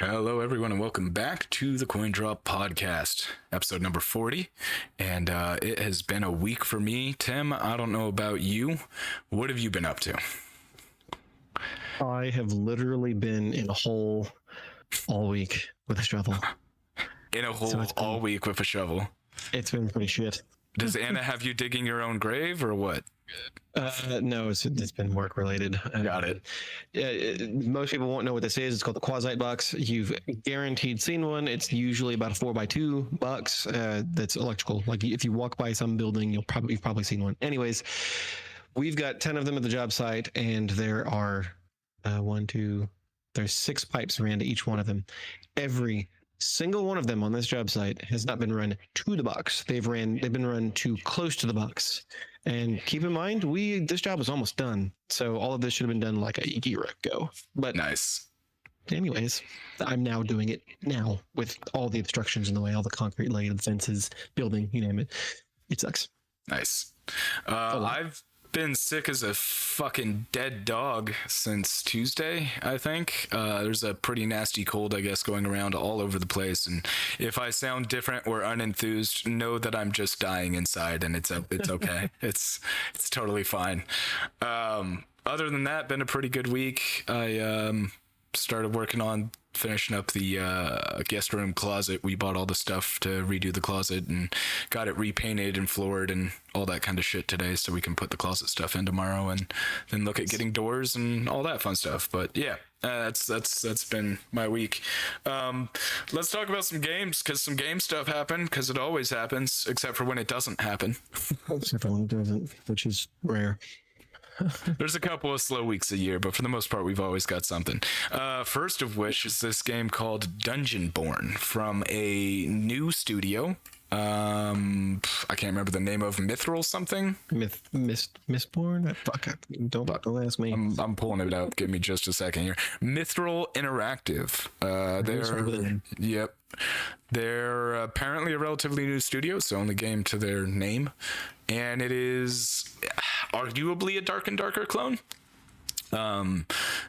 Hello, everyone, and welcome back to the Coin Drop Podcast, episode number 40. And it has been a week for me. Tim, I don't know about you. What have you been up to? I have literally been in a hole all week with a shovel. In a hole all week with a shovel? It's been pretty shit. Does Anna have you digging your own grave or what? No, it's been work related. Got it. Most people won't know what this is. It's called the Quasite box. You've guaranteed seen one. It's usually about a 4x2 box. That's electrical. Like if you walk by some building, you've probably seen one. Anyways, we've got 10 of them at the job site, and there are there's 6 pipes ran to each one of them. Every single one of them on this job site has not been run to the box. They've been run too close to the box. And keep in mind, this job is almost done. So all of this should have been done like a year ago. But nice. Anyways, I'm now doing it now with all the obstructions in the way, all the concrete laid, the fences, building, you name it. It sucks. Nice. I've been sick as a fucking dead dog since Tuesday, I think. There's a pretty nasty cold, I guess, going around all over the place, and if I sound different or unenthused, know that I'm just dying inside, and it's okay. it's totally fine. Other than that, been a pretty good week. I started working on finishing up the guest room closet. We bought all the stuff to redo the closet and got it repainted and floored and all that kind of shit today, so we can put the closet stuff in tomorrow and then look at getting doors and all that fun stuff. But yeah, that's been my week. Let's talk about some games, because some game stuff happened, because it always happens, except for when it doesn't happen. Except for when it doesn't, which is rare. There's a couple of slow weeks a year, but for the most part, we've always got something. First of which is this game called Dungeonborne from a new studio. I can't remember the name of Mithril something. Mistborn? Fuck, don't ask me. I'm pulling it out. Give me just a second here. Mithril Interactive. They're apparently a relatively new studio, so only game to their name, and it is arguably a Dark and Darker clone.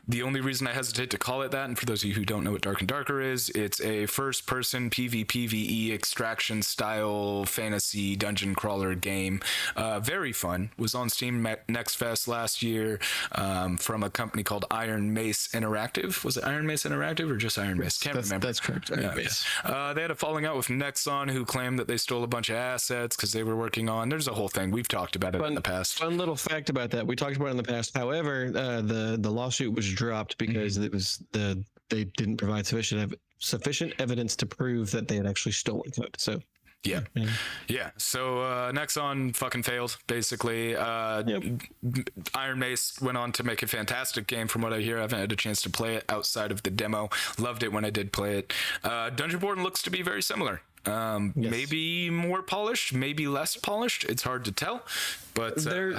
The only reason I hesitate to call it that, and for those of you who don't know what Dark and Darker is, it's a first-person PvPvE extraction style fantasy dungeon crawler game. Very fun. Was on Steam Next Fest last year, from a company called Iron Mace Interactive. Was it Iron Mace Interactive or just Iron Mace? Can't remember. That's correct. Iron Mace. They had a falling out with Nexon, who claimed that they stole a bunch of assets because they were working on. There's a whole thing. We've talked about it in the past. Fun little fact about that. We talked about it in the past. However, the lawsuit was dropped because they didn't provide sufficient evidence to prove that they had actually stolen code. So yeah. So Nexon fucking failed, basically. Iron Mace went on to make a fantastic game, from what I hear. I haven't had a chance to play it outside of the demo. Loved it when I did play it. Dungeonborne looks to be very similar. Yes. Maybe more polished, maybe less polished. It's hard to tell, but they're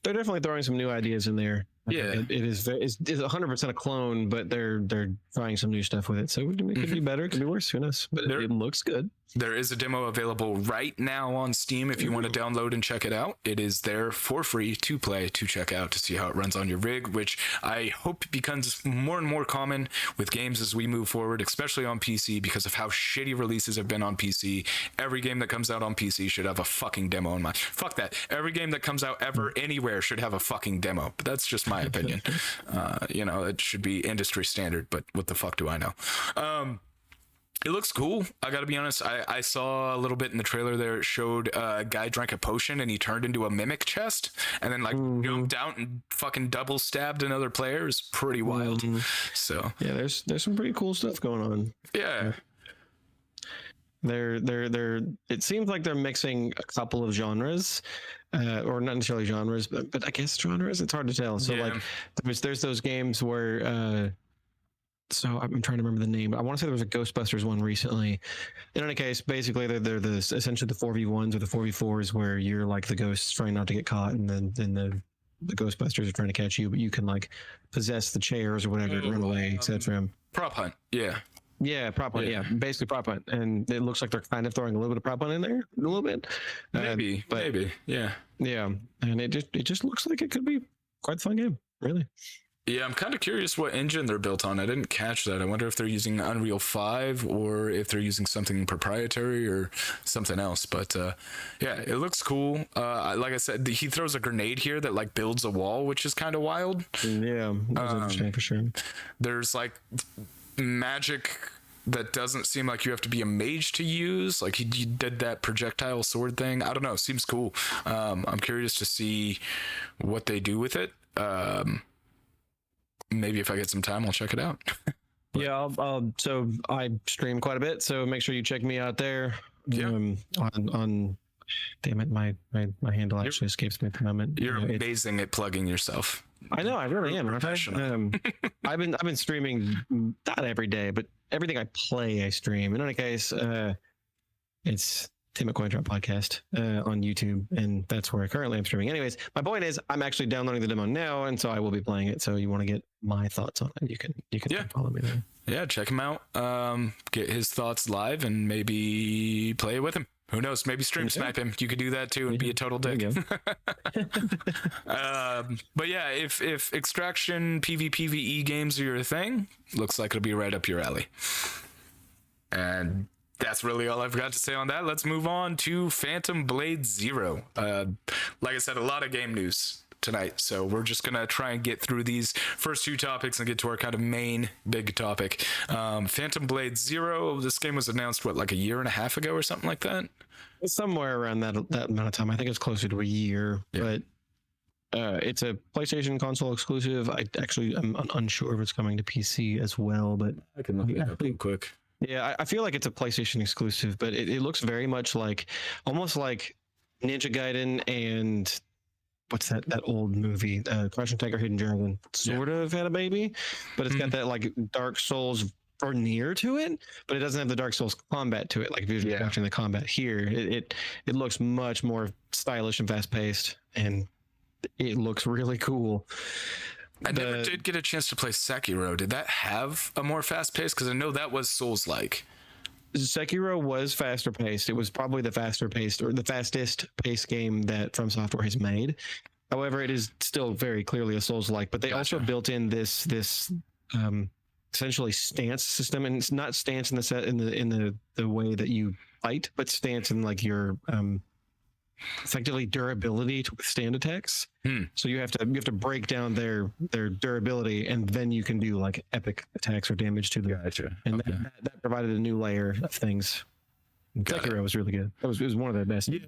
definitely throwing some new ideas in there. Yeah, it's 100% a clone, but they're trying some new stuff with it. So it could be better, it could be worse. Who knows? But it looks good. There is a demo available right now on Steam if you want to download and check it out. It is there for free to play, to check out, to see how it runs on your rig, which I hope becomes more and more common with games as we move forward, especially on PC, because of how shitty releases have been on PC. Every game that comes out on PC should have a fucking demo in mind. Fuck that. Every game that comes out ever anywhere should have a fucking demo. But that's just my opinion. It should be industry standard, but what the fuck do I know? It looks cool. I gotta be honest. I saw a little bit in the trailer there. It showed a guy drank a potion and he turned into a mimic chest and then jumped out and fucking double stabbed another player. It's pretty wild. So yeah, there's some pretty cool stuff going on. Yeah. They're it seems like they're mixing a couple of genres, or not necessarily genres, but I guess genres. It's hard to tell. So like there's those games where so I'm trying to remember the name, but I want to say there was a Ghostbusters one recently. In any case, basically they're essentially the 4v1s or the 4v4s where you're like the ghosts trying not to get caught, and then the Ghostbusters are trying to catch you, but you can like possess the chairs or whatever and run away, etc. Prop hunt. Yeah, prop hunt. Yeah, basically prop hunt, and it looks like they're kind of throwing a little bit of prop hunt in there, a little bit. Maybe. Yeah, and it just looks like it could be quite a fun game, really. Yeah, I'm kind of curious what engine they're built on. I didn't catch that. I wonder if they're using Unreal 5 or if they're using something proprietary or something else. But yeah, it looks cool. Like I said, he throws a grenade here that like builds a wall, which is kind of wild. Yeah, that's interesting for sure. There's like magic that doesn't seem like you have to be a mage to use. Like he did that projectile sword thing. I don't know. Seems cool. I'm curious to see what they do with it. Maybe if I get some time, I'll check it out. Yeah, so I stream quite a bit, so make sure you check me out there. Yeah. On damn it, my handle actually escapes me at the moment. You're amazing at plugging yourself. I know, I really am. I've been streaming not every day, but everything I play, I stream. In any case, it's Tim at Coindrop Podcast on YouTube, and that's where I currently am streaming. Anyways, my point is, I'm actually downloading the demo now, and so I will be playing it. So you want to get my thoughts on it, you can follow me there. Yeah, check him out. Get his thoughts live, and maybe play it with him. Who knows? Maybe stream snipe him. You could do that too and be a total dick. But yeah, if extraction PvPvE games are your thing, looks like it'll be right up your alley. And that's really all I've got to say on that. Let's move on to Phantom Blade Zero. Like I said, a lot of game news tonight, so we're just gonna try and get through these first two topics and get to our kind of main big topic. Phantom Blade Zero. This game was announced like a year and a half ago or something like that. Somewhere around that amount of time. I think it's closer to a year, but it's a PlayStation console exclusive. I'm unsure if it's coming to PC as well, but I can look it up real quick. Yeah, I feel like it's a PlayStation exclusive, but it looks very much almost like Ninja Gaiden and what's that old movie, Crouching Tiger, Hidden Dragon, sort of had a baby, but it's got that like Dark Souls or near to it, but it doesn't have the Dark Souls combat to it. Like if you're just watching the combat here, it looks much more stylish and fast paced, and it looks really cool. I never did get a chance to play Sekiro. Did that have a more fast pace? Because I know that was Souls-like. Sekiro was faster paced. It was probably the faster paced or the fastest paced game that From Software has made. However, it is still very clearly a Souls-like. But they also built in this essentially stance system, and it's not stance in the way that you fight, but stance in like your effectively durability to withstand attacks. So you have to break down their durability, and then you can do like epic attacks or damage to them. Gotcha. And that provided a new layer of things. Sekiro was really good. It was one of the best. Yeah,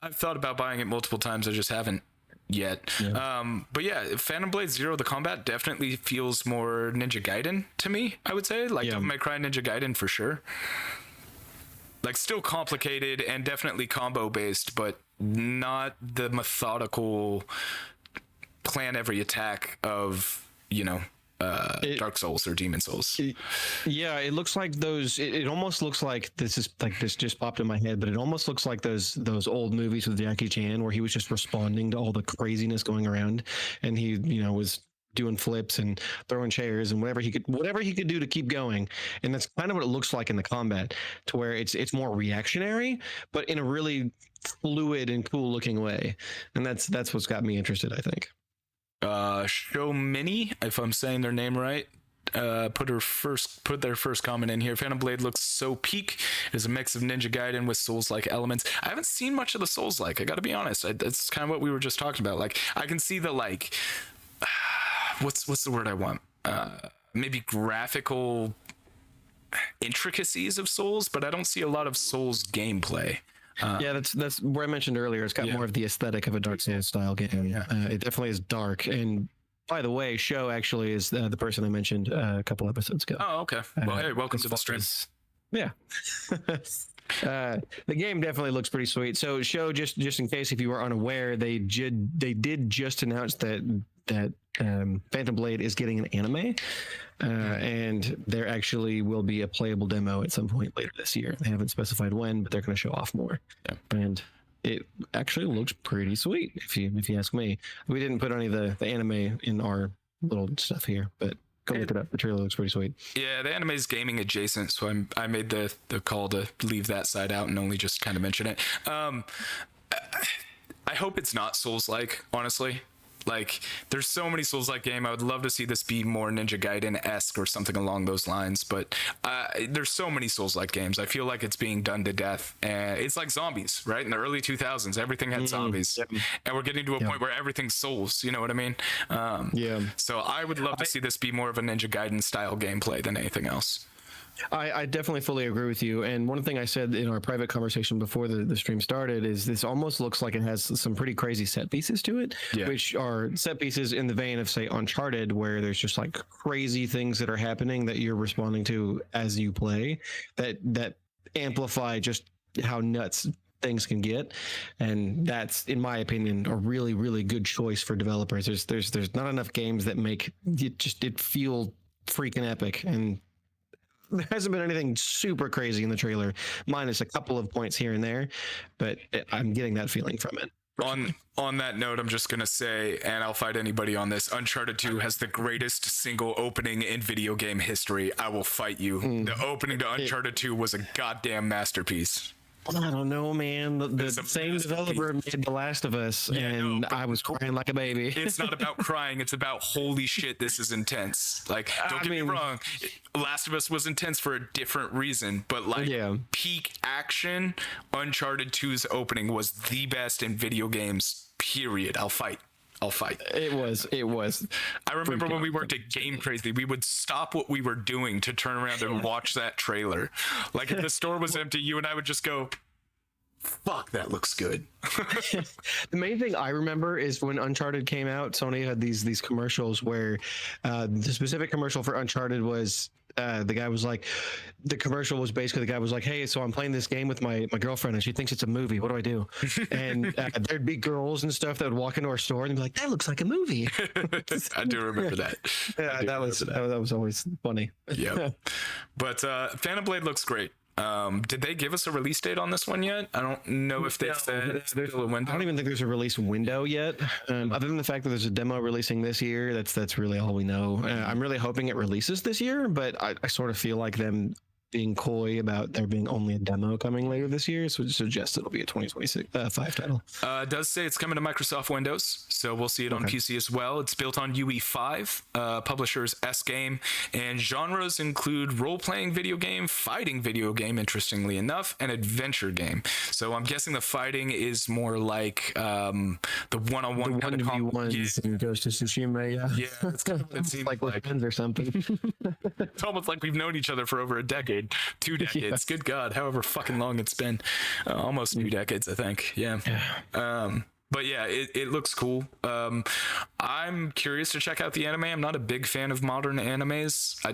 I've thought about buying it multiple times. I just haven't yet. But yeah, Phantom Blade Zero, the combat definitely feels more Ninja Gaiden to me, I would say. Like Devil May Cry Ninja Gaiden for sure. Like still complicated and definitely combo based, but not the methodical plan every attack of, Dark Souls or Demon Souls. It looks like those. It almost looks like this just popped in my head, but it almost looks like those old movies with Jackie Chan where he was just responding to all the craziness going around, and he was doing flips and throwing chairs and whatever he could do to keep going. And that's kind of what it looks like in the combat, to where it's more reactionary, but in a really fluid and cool looking way. And that's what's got me interested, I think. Show Mini, if I'm saying their name right, put their first comment in here. Phantom Blade looks so peak. It is a mix of Ninja Gaiden with Souls-like elements. I haven't seen much of the Souls-like, I gotta be honest. That's kind of what we were just talking about. Like I can see the like what's the word I want? Maybe graphical intricacies of Souls, but I don't see a lot of Souls gameplay. That's where I mentioned earlier. It's got more of the aesthetic of a Dark Souls style game. It definitely is dark. And by the way, Show actually is the person I mentioned a couple episodes ago. Oh, okay. Well, hey, welcome to the stream. Yeah. The game definitely looks pretty sweet. So Show, just in case if you were unaware, they did just announce that Phantom Blade is getting an anime, and there actually will be a playable demo at some point later this year. They haven't specified when, but they're going to show off more. And it actually looks pretty sweet, if you ask me. We didn't put any of the anime in our little stuff here, but go look it up. The trailer looks pretty sweet. Yeah, the anime is gaming adjacent, so I made the call to leave that side out and only just kind of mention it. I hope it's not Souls-like, honestly. Like, there's so many Souls-like game. I would love to see this be more Ninja Gaiden-esque or something along those lines. But there's so many Souls-like games. I feel like it's being done to death. And it's like zombies, right? In the early 2000s, everything had zombies, and we're getting to a point where everything's Souls. You know what I mean? So I would love to see this be more of a Ninja Gaiden style gameplay than anything else. I definitely fully agree with you. And one thing I said in our private conversation before the stream started is this almost looks like it has some pretty crazy set pieces to it, which are set pieces in the vein of, say, Uncharted, where there's just like crazy things that are happening that you're responding to as you play that amplify just how nuts things can get. And that's, in my opinion, a really, really good choice for developers. There's not enough games that make it feel freaking epic. And there hasn't been anything super crazy in the trailer, minus a couple of points here and there, but I'm getting that feeling from it. On that note, I'm just gonna say, and I'll fight anybody on this, Uncharted 2 has the greatest single opening in video game history. I will fight you. The opening to Uncharted 2 was a goddamn masterpiece. I don't know, man. The same developer made The Last of Us, and I was crying like a baby. It's not about crying. It's about, holy shit, this is intense. Like, don't get me wrong. Last of Us was intense for a different reason, but like peak action, Uncharted 2's opening was the best in video games, period. I'll fight. It was. I remember when we worked at Game Crazy, we would stop what we were doing to turn around and watch that trailer. Like, if the store was empty, you and I would just go, fuck, that looks good. The main thing I remember is when Uncharted came out, Sony had these commercials where the specific commercial for Uncharted was the guy was like, the commercial was basically the guy was like, hey, so I'm playing this game with my girlfriend and she thinks it's a movie. What do I do? And there'd be girls and stuff that would walk into our store and be like, that looks like a movie. I do remember that. Yeah, that was always funny. Yeah. But Phantom Blade looks great. Did they give us a release date on this one yet? I don't know if they said there's a window. I don't even think there's a release window yet. Other than the fact that there's a demo releasing this year, that's really all we know. I'm really hoping it releases this year, but I sort of feel like them being coy about there being only a demo coming later this year, so it suggests it'll be a 2025 title. It does say it's coming to Microsoft Windows, so we'll see it on PC as well. It's built on UE5, publisher's S game, and genres include role-playing video game, fighting video game, interestingly enough, and adventure game. So I'm guessing the fighting is more like the one-on-one kind of ones in Ghost of Tsushima. Yeah, it seems like friends or something. It's almost like we've known each other for over a decade. 2 decades. Yes. Good God, however fucking long it's been. Almost 2 decades, I think. Yeah. But yeah, it looks cool. I'm curious to check out the anime. I'm not a big fan of modern animes.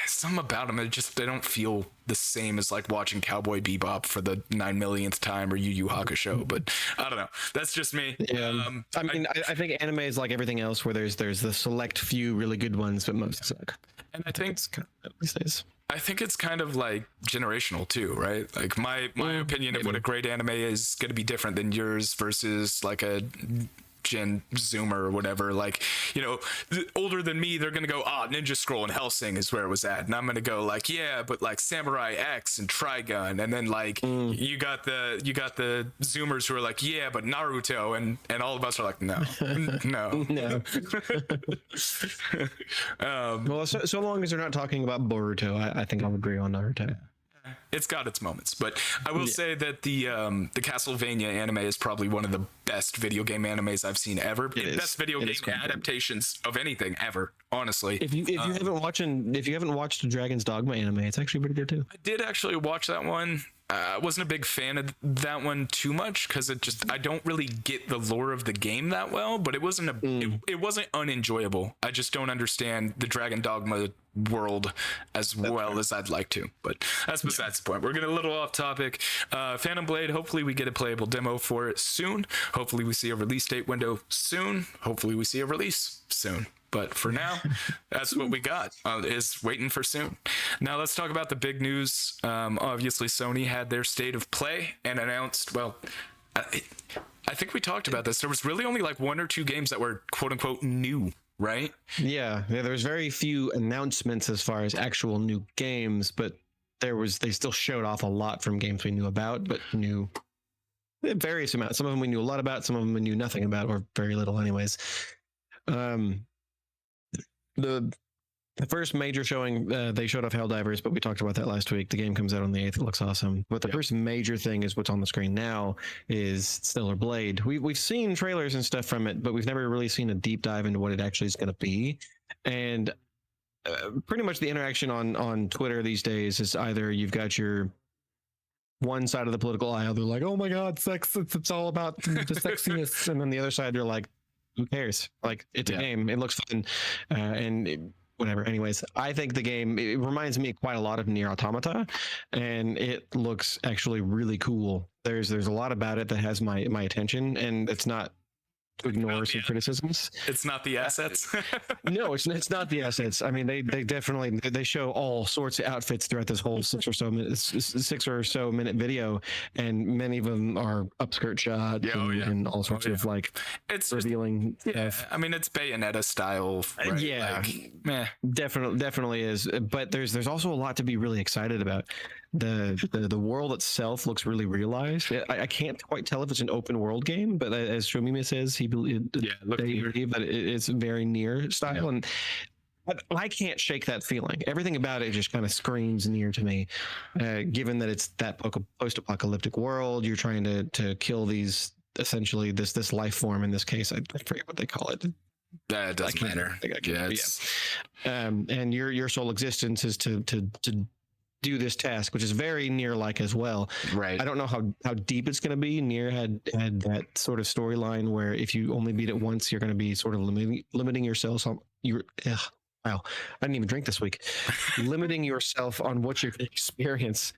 Something about them, they don't feel the same as like watching Cowboy Bebop for the 9 millionth time or Yu Yu Hakusho. But I don't know. That's just me. Yeah. I think anime is like everything else, where there's the select few really good ones, but most suck. And I think it's kind of these days. I think it's kind of like generational too, right? Like my opinion of what a great anime is going to be different than yours versus like a Gen Zoomer or whatever. Like, you know, older than me, they're gonna go, Ninja Scroll and Hellsing is where it was at, and I'm gonna go like, yeah, but like Samurai X and Trigun, and then like you got the Zoomers who are like, yeah, but Naruto, and all of us are like, no. Well, so long as they're not talking about Boruto, I think I'll agree on Naruto. It's got its moments, but I will say that the Castlevania anime is probably one of the best video game animes I've seen ever. Best video game adaptations of anything ever, honestly. If you haven't watched the Dragon's Dogma anime, it's actually pretty good too. I did actually watch that one. I wasn't a big fan of that one too much because I don't really get the lore of the game that well, but it wasn't it wasn't unenjoyable. I just don't understand the Dragon Dogma world as well as I'd like to, but that's besides the point. We're getting a little off topic. Phantom Blade, hopefully we get a playable demo for it soon. Hopefully we see a release date window soon. Hopefully we see a release soon. But for now, that's what we got, is waiting for soon. Now let's talk about the big news. Obviously, Sony had their state of play and announced, well, I think we talked about this. There was really only like 1 or 2 games that were quote unquote new, right? Yeah, there was very few announcements as far as actual new games, but they still showed off a lot from games we knew about, but knew various amounts. Some of them we knew a lot about, some of them we knew nothing about, or very little anyways. Um, the The first major showing, they showed off Helldivers, but we talked about that last week. The game comes out on the 8th. It looks awesome. But the first major thing is what's on the screen now is Stellar Blade. We've seen trailers and stuff from it, but we've never really seen a deep dive into what it actually is going to be. And pretty much the interaction on Twitter these days is either you've got your one side of the political aisle, they're like, oh my God, sex, it's all about the sexiness. And then the other side, they're like, who cares? Like, it's a game. It looks fun. Whatever. Anyways, I think the game, it reminds me quite a lot of Nier Automata, and it looks actually really cool. There's a lot about it that has my attention, and it's not to ignore some criticisms. It's not the assets. No, it's not the assets. I mean, they definitely they show all sorts of outfits throughout this whole 6 or so minute video, and many of them are upskirt shots and all sorts of like it's revealing. I mean, it's Bayonetta style. Right? Yeah, like, definitely is. But there's also a lot to be really excited about. The world itself looks really realized. I can't quite tell if it's an open world game, but as Shomima says, they believe that it's very Nier style, and I can't shake that feeling. Everything about it just kind of screams Nier to me. Given that it's that post-apocalyptic world, you're trying to kill these essentially this life form. In this case, I forget what they call it. That doesn't matter. And your sole existence is to do this task, which is very Nier-like as well. Right. I don't know how deep it's going to be. Nier had that sort of storyline where if you only beat it once, you're going to be sort of limiting yourself on wow, I didn't even drink this week. Limiting yourself on what you're going to experience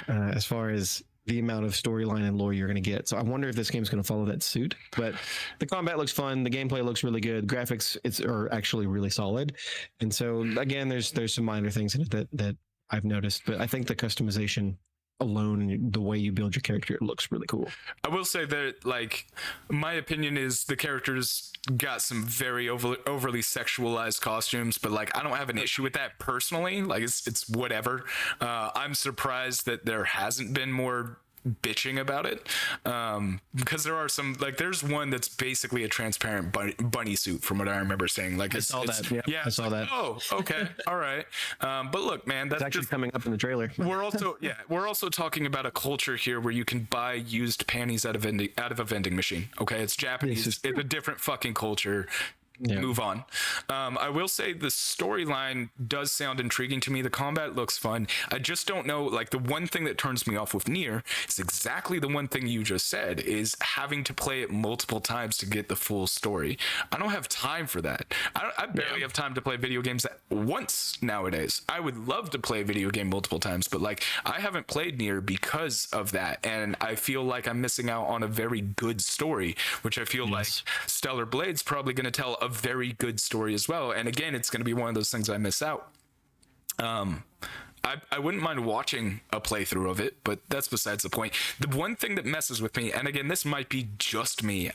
as far as the amount of storyline and lore you're going to get. So I wonder if this game's going to follow that suit. But the combat looks fun. The gameplay looks really good. Graphics are actually really solid. And so again, there's some minor things in it that I've noticed, but I think the customization alone, the way you build your character, it looks really cool. I will say that, like, my opinion is the characters got some very overly sexualized costumes, but like, I don't have an issue with that personally. Like, it's whatever. I'm surprised that there hasn't been more bitching about it, because there are some, like, there's one that's basically a transparent bunny suit from what I remember saying. Like, I saw that. I saw that. Oh, okay. All right. But look, man, that's actually coming up in the trailer. We're also talking about a culture here where you can buy used panties out of a vending machine. Okay, it's Japanese. It's a different fucking culture. Move on. I will say the storyline does sound intriguing to me. The combat looks fun. I just don't know, like, the one thing that turns me off with Nier is exactly the one thing you just said, is having to play it multiple times to get the full story. I don't have time for that. I barely have time to play video games once nowadays. I would love to play a video game multiple times, but like, I haven't played Nier because of that, and I feel like I'm missing out on a very good story, which I feel like Stellar Blade's probably going to tell a very good story as well. And again, it's going to be one of those things I miss out. I wouldn't mind watching a playthrough of it, but that's besides the point. The one thing that messes with me, and again, this might be just me,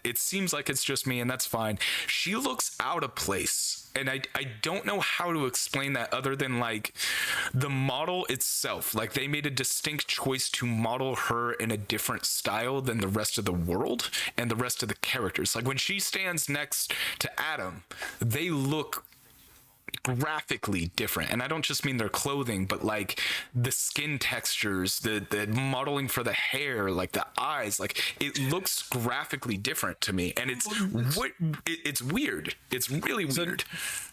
it seems like it's just me, and that's fine. She looks out of place, and I don't know how to explain that other than, like, the model itself. Like, they made a distinct choice to model her in a different style than the rest of the world and the rest of the characters. Like, when she stands next to Adam, they look graphically different, and I don't just mean their clothing, but like the skin textures, the modeling for the hair, like the eyes, like it looks graphically different to me, and it's weird. It's really weird.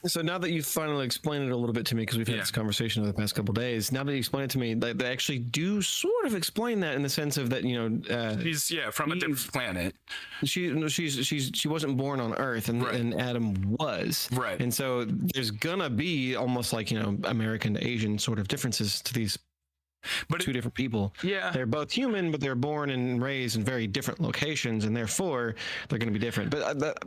So now that you've finally explained it a little bit to me, because we've had this conversation over the past couple of days, now that you explain it to me, they actually do sort of explain that in the sense of that, you know, she's from a different planet. She wasn't born on Earth, and Adam was, right, and so there's gonna be almost like, you know, American to Asian sort of differences to these two different people. They're both human, but they're born and raised in very different locations, and therefore they're going to be different. But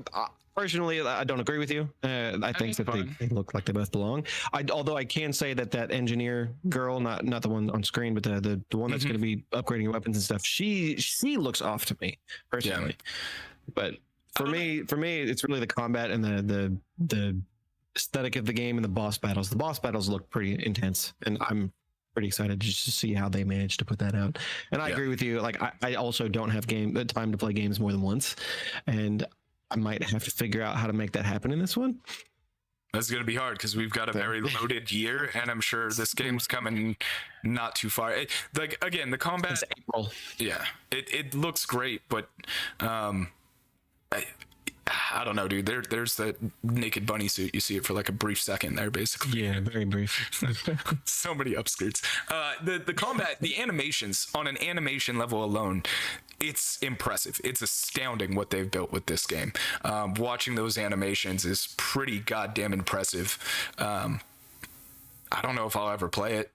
personally, I don't agree with you. I think that they look like they both belong. Although I can say that engineer girl, not the one on screen, but the one that's going to be upgrading your weapons and stuff, she looks off to me personally. But for me, it's really the combat and the aesthetic of the game and the boss battles. The boss battles look pretty intense, and I'm pretty excited just to see how they managed to put that out. And I agree with you. Like, I also don't have time to play games more than once, and I might have to figure out how to make that happen in this one. That's going to be hard because we've got a very loaded year, and I'm sure this game's coming not too far. Again, the combat. It's April. Yeah, it looks great, but I don't know, dude. There's that naked bunny suit. You see it for like a brief second there, basically. Yeah, very brief. So many upskirts. The combat, the animations on an animation level alone, it's impressive. It's astounding what they've built with this game. Watching those animations is pretty goddamn impressive. I don't know if I'll ever play it.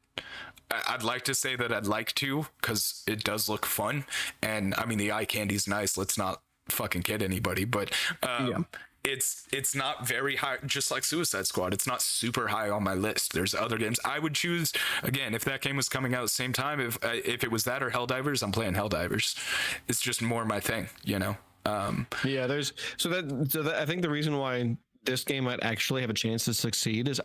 I'd like to say that I'd like to, because it does look fun. And I mean, the eye candy's nice. Let's not fucking kid anybody, but it's not very high, just like Suicide Squad. It's not super high on my list. There's other games I would choose. Again, if that game was coming out at the same time, if it was that or Helldivers, I'm playing Helldivers. It's just more my thing, you know. Yeah, there's so that I think the reason why this game might actually have a chance to succeed is,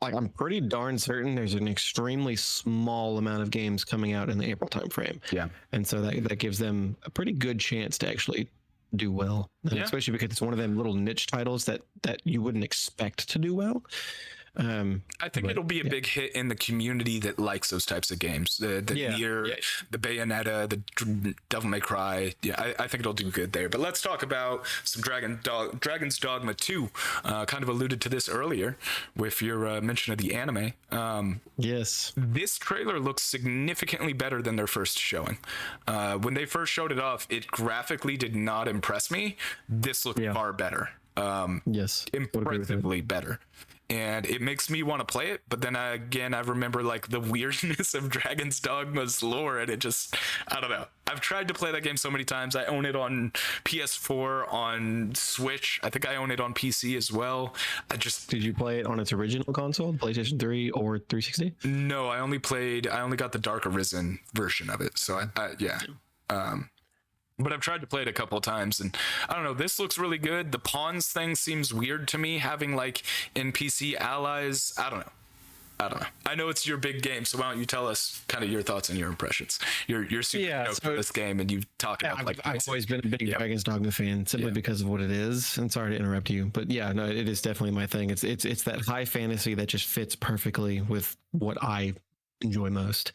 like, I'm pretty darn certain there's an extremely small amount of games coming out in the April timeframe. Yeah, and so that gives them a pretty good chance to actually do well, especially because it's one of them little niche titles that you wouldn't expect to do well. I think it'll be a big hit in the community that likes those types of games. The Nier, the Bayonetta, the Devil May Cry. Yeah, I think it'll do good there. But let's talk about some Dragon's Dogma 2. Kind of alluded to this earlier with your mention of the anime. Yes. This trailer looks significantly better than their first showing. When they first showed it off, it graphically did not impress me. This looked far better. Yes. Impressively better. And it makes me want to play it, but then I remember like the weirdness of Dragon's Dogma's lore, and it just, I don't know. I've tried to play that game so many times. I own it on PS4, on Switch. I think I own it on PC as well. Did you play it on its original console, PlayStation 3 or 360? No, I only got the Dark Arisen version of it. So but I've tried to play it a couple of times, and I don't know, this looks really good. The pawns thing seems weird to me, having like NPC allies. I don't know. I know it's your big game, so why don't you tell us kind of your thoughts and your impressions? You're super stoked for this game, and you talk about I've always been a big Dragon's Dogma fan simply because of what it is. And sorry to interrupt you, but yeah, no, it is definitely my thing. It's that high fantasy that just fits perfectly with what I enjoy most.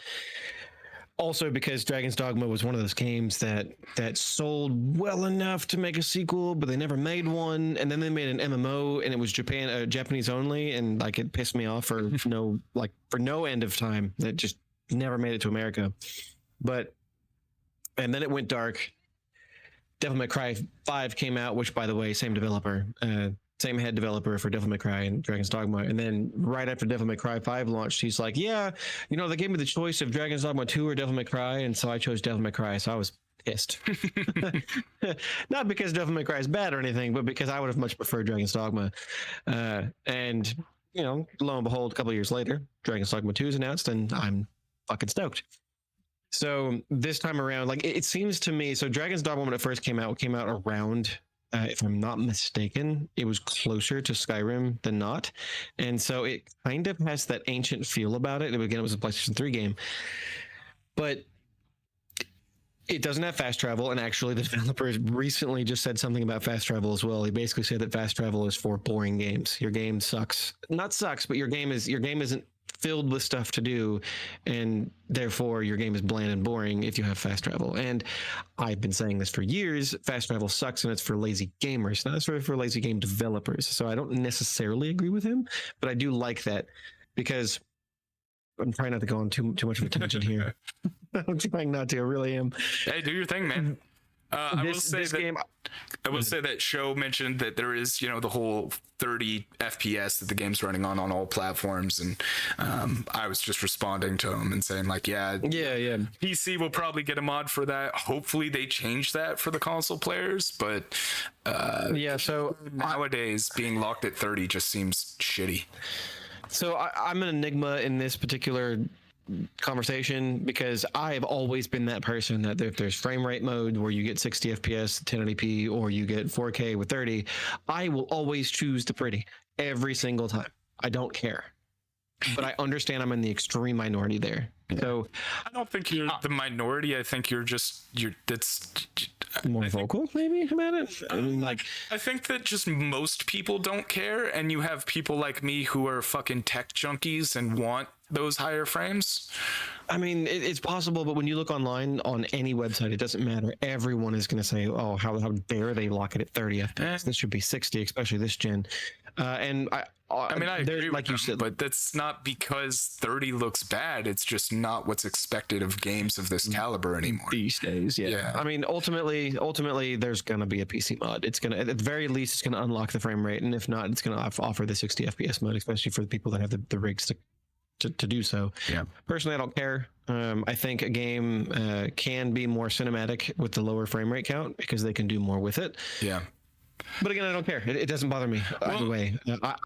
Also, because Dragon's Dogma was one of those games that sold well enough to make a sequel, but they never made one. And then they made an MMO, and it was Japanese only, and like it pissed me off for no end of time. That just never made it to America. And then it went dark. Devil May Cry 5 came out, which, by the way, same developer. Same head developer for Devil May Cry and Dragon's Dogma. And then right after Devil May Cry 5 launched, he's like, they gave me the choice of Dragon's Dogma 2 or Devil May Cry. And so I chose Devil May Cry. So I was pissed. Not because Devil May Cry is bad or anything, but because I would have much preferred Dragon's Dogma. And lo and behold, a couple of years later, Dragon's Dogma 2 is announced, and I'm fucking stoked. So this time around, like, it seems to me, so Dragon's Dogma, when it first came out around, if I'm not mistaken, it was closer to Skyrim than not. And so it kind of has that ancient feel about it. Again, it was a PlayStation 3 game. But it doesn't have fast travel. And actually, the developers recently just said something about fast travel as well. He basically said that fast travel is for boring games. Your game sucks. Not sucks, but your game isn't filled with stuff to do, and therefore your game is bland and boring if you have fast travel. And I've been saying this for years. Fast travel sucks, and it's for lazy gamers, not necessarily for lazy game developers. So I don't necessarily agree with him, but I do like that, because I'm trying not to go on too much of a tangent here. I'm trying not to. I really am. Hey, do your thing, man. I will say that Show mentioned that there is, the whole 30 FPS that the game's running on all platforms, and I was just responding to him and saying like, yeah. PC will probably get a mod for that. Hopefully they change that for the console players, but so nowadays being locked at 30 just seems shitty. So I'm an enigma in this particular conversation, because I've always been that person that if there's frame rate mode where you get 60 FPS 1080p, or you get 4K with 30, I will always choose the pretty every single time. I don't care, but I understand I'm in the extreme minority there. So I don't think you're the minority. I think you're more vocal maybe about it. I mean, like, I think that just most people don't care, and you have people like me who are fucking tech junkies and want those higher frames. I mean, it's possible, but when you look online on any website, it doesn't matter. Everyone is going to say, "Oh, how dare they lock it at 30 FPS? This should be 60, especially this gen." And I mean, I agree with like you said, but that's not because 30 looks bad. It's just not what's expected of games of this caliber anymore these days. Yeah. I mean, ultimately, there's going to be a PC mod. It's going to, at the very least, it's going to unlock the frame rate, and if not, it's going to offer the 60 FPS mode, especially for the people that have the rigs to do so. Yeah. Personally, I don't care. I think a game can be more cinematic with the lower frame rate count because they can do more with it. Yeah. But again, I don't care. It doesn't bother me either way.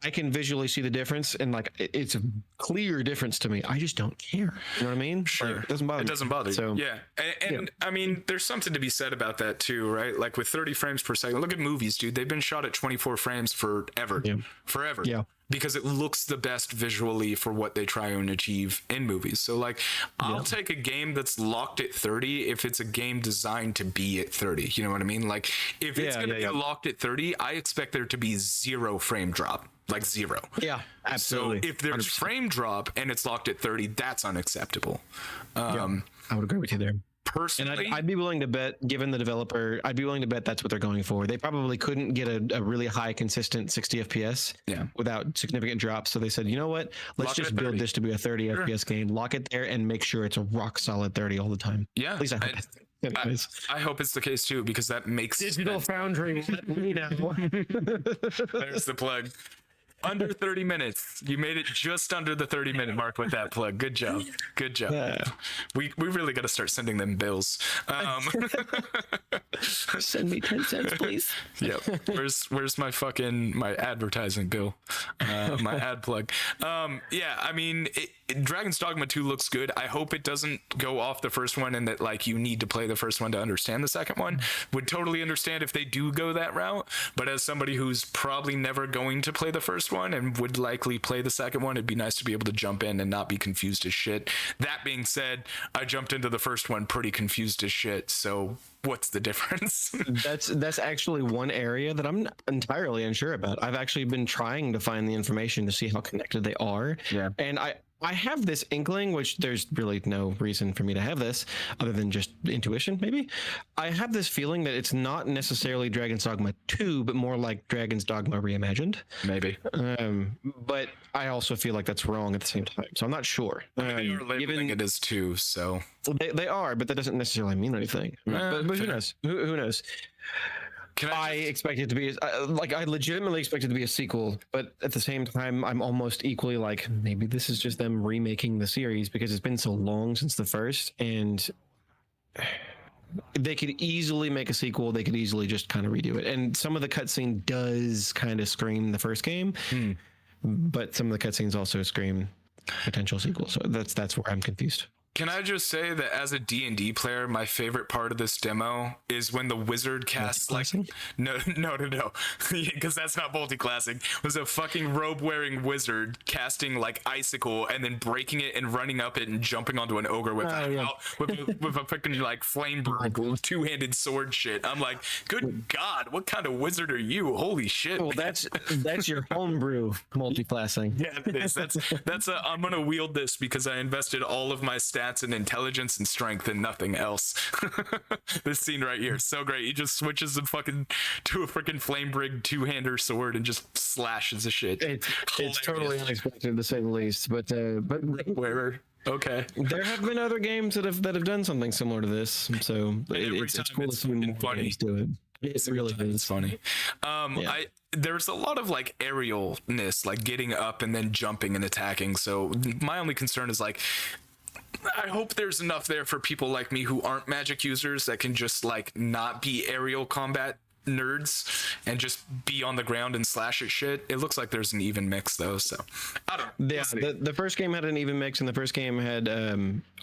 I can visually see the difference, and like it's a clear difference to me. I just don't care. You know what I mean? Sure. Like, it doesn't bother. It doesn't bother. So yeah, and I mean, there's something to be said about that too, right? Like with 30 frames per second. Look at movies, dude. They've been shot at 24 frames forever. Yeah. Forever. Yeah. Because it looks the best visually for what they try and achieve in movies. So like, I'll take a game that's locked at 30 if it's a game designed to be at 30. You know what I mean? Like, if it's going to be locked at 30, I expect there to be 0 frame drop. Like 0. Yeah, absolutely. So if there's 100%. Frame drop and it's locked at 30, that's unacceptable. I would agree with you there. Personally, and I'd be willing to bet, given the developer, I'd be willing to bet that's what they're going for. They probably couldn't get a really high, consistent 60 FPS without significant drops. So they said, you know what? Let's just build this to be a 30 FPS game, lock it there, and make sure it's a rock solid 30 all the the Yeah. At least I hope I hope it's the case too, because that makes Digital Foundry. Let me know. There's the plug. Under 30 minutes. You made it just under the 30-minute mark with that plug. Good job. Good job. Yeah. We really got to start sending them bills. Send me 10 cents, please. Yep. Where's my advertising bill? My ad plug. Yeah, I mean, Dragon's Dogma 2 looks good. I hope it doesn't go off the first one and that like you need to play the first one to understand the second one. Would totally understand if they do go that route, but as somebody who's probably never going to play the first one and would likely play the second one, it'd be nice to be able to jump in and not be confused as shit. That being said, I jumped into the first one pretty confused as shit, so what's the difference? That's actually one area that I'm not entirely unsure about. I've actually been trying to find the information to see how connected they are. Yeah. And I have this inkling, which there's really no reason for me to have this other than just intuition, maybe. I have this feeling that it's not necessarily Dragon's Dogma 2, but more like Dragon's Dogma Reimagined. Maybe. But I also feel like that's wrong at the same time. So I'm not sure. They are labeling it as 2, so. They are, but that doesn't necessarily mean anything. But who knows? Who knows? I expect it to be I legitimately expect it to be a sequel, but at the same time, I'm almost equally like maybe this is just them remaking the series because it's been so long since the first, and they could easily make a sequel. They could easily just kind of redo it, and some of the cutscene does kind of scream the first game, but some of the cutscenes also scream potential sequel. So that's where I'm confused. Can I just say that as a D&D player, my favorite part of this demo is when the wizard casts like no, because that's not multi-classing. It was a fucking robe-wearing wizard casting like icicle and then breaking it and running up it and jumping onto an ogre with a fucking like flame two-handed sword shit. I'm like, good God, what kind of wizard are you? Holy shit! Well, that's your homebrew multi-classing. Yeah, it is. That's I'm gonna wield this because I invested all of my stats and intelligence and strength and nothing else. This scene right here, so great. He just switches to a freaking flame brig two-hander sword and just slashes the shit. It's totally unexpected to say the least, but wearer. Okay. There have been other games that have done something similar to this, so it's cool to see more games do it. It really is funny. There's a lot of like aerialness, like getting up and then jumping and attacking. So my only concern is like, I hope there's enough there for people like me who aren't magic users that can just like not be aerial combat nerds and just be on the ground and slash at shit. It looks like there's an even mix though, so I don't know. Yeah, the first game had an even mix, and the first game had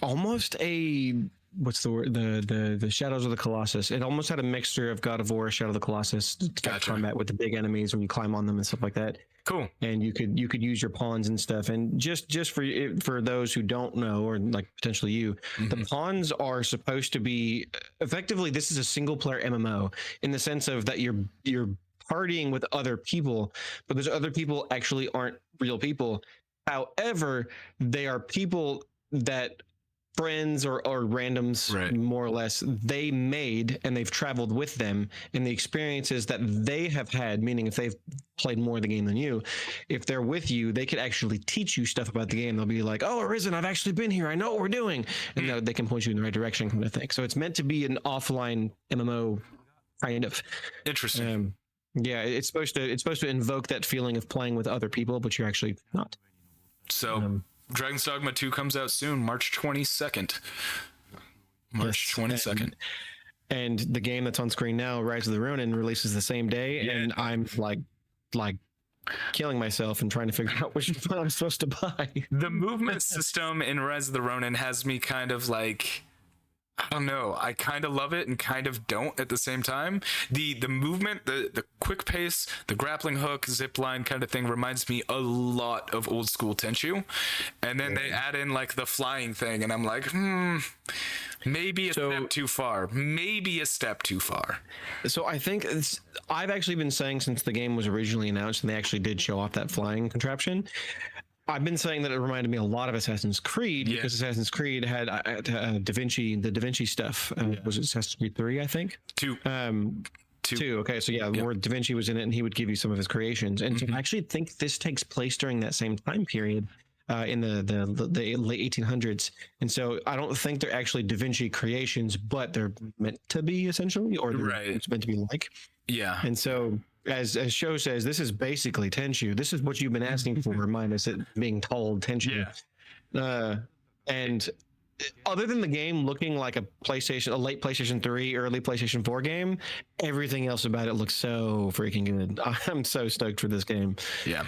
almost a what's the word, the Shadows of the Colossus. It almost had a mixture of God of War, Shadow of the Colossus, Gotcha. combat with the big enemies when you climb on them and stuff like that. Cool. And you could use your pawns and stuff. And just for those who don't know, or like potentially you, the pawns are supposed to be effectively, this is a single player MMO in the sense of that you're partying with other people, but those other people actually aren't real people. However, they are people that friends or randoms, Right. more or less, they made, and they've traveled with them, and the experiences that they have had, meaning if they've played more of the game than you, if they're with you, they could actually teach you stuff about the game. They'll be like, oh, Arisen, I've actually been here, I know what we're doing, and they can point you in the right direction, kind of thing. So it's meant to be an offline MMO, kind of. Interesting. Yeah, it's supposed to invoke that feeling of playing with other people, but you're actually not. So Dragon's Dogma 2 comes out soon, March 22nd. March 22nd. And the game that's on screen now, Rise of the Ronin, releases the same day, and I'm like killing myself and trying to figure out which one I'm supposed to buy. The movement system in Rise of the Ronin has me kind of like, I don't know. I kind of love it and kind of don't at the same time. The movement, the quick pace, the grappling hook, zip line kind of thing reminds me a lot of old school Tenchu. And then they add in like the flying thing, and I'm like, maybe a step too far. Maybe a step too far. So I think I've actually been saying since the game was originally announced and they actually did show off that flying contraption, I've been saying that it reminded me a lot of Assassin's Creed, because Assassin's Creed had the Da Vinci stuff. Was it Assassin's Creed 3, I think? 2. 2. Okay, so where Da Vinci was in it, and he would give you some of his creations. And so I actually think this takes place during that same time period, in the late 1800s. And so I don't think they're actually Da Vinci creations, but they're meant to be, essentially, or it's meant to be like. Yeah. And so, as Sho says, this is basically Tenchu. This is what you've been asking for, minus it being told Tenchu. And other than the game looking like a late PlayStation 3, early PlayStation 4 game, everything else about it looks so freaking good. I'm so stoked for this game. Yeah.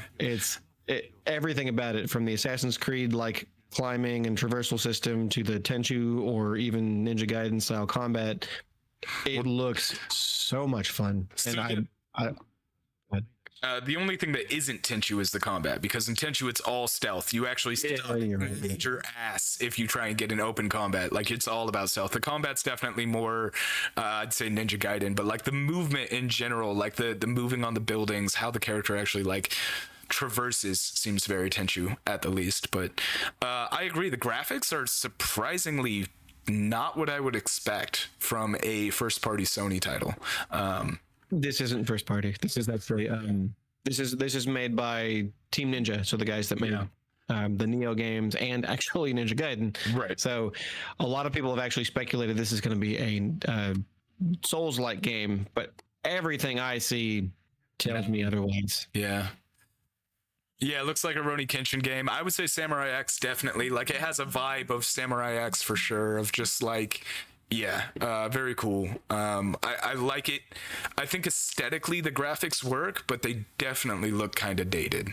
Everything about it, from the Assassin's Creed like climbing and traversal system to the Tenchu or even Ninja Gaiden style combat, it looks so much fun. And the only thing that isn't Tenchu is the combat, because in Tenchu it's all stealth. You actually need your ass if you try and get in open combat. Like, it's all about stealth. The combat's definitely more, I'd say Ninja Gaiden, but like the movement in general, like the moving on the buildings, how the character actually like traverses seems very Tenchu at the least. But I agree, the graphics are surprisingly not what I would expect from a first party Sony title. This isn't first party. This is actually this is made by Team Ninja, so the guys that made the Neo games and actually Ninja Gaiden. Right. So a lot of people have actually speculated this is going to be a Souls-like game, but everything I see tells me otherwise. Yeah, it looks like a Rurouni Kenshin game. I would say Samurai X, definitely. Like, it has a vibe of Samurai X for sure, of just like, very cool. I like it. I think aesthetically the graphics work, but they definitely look kind of dated.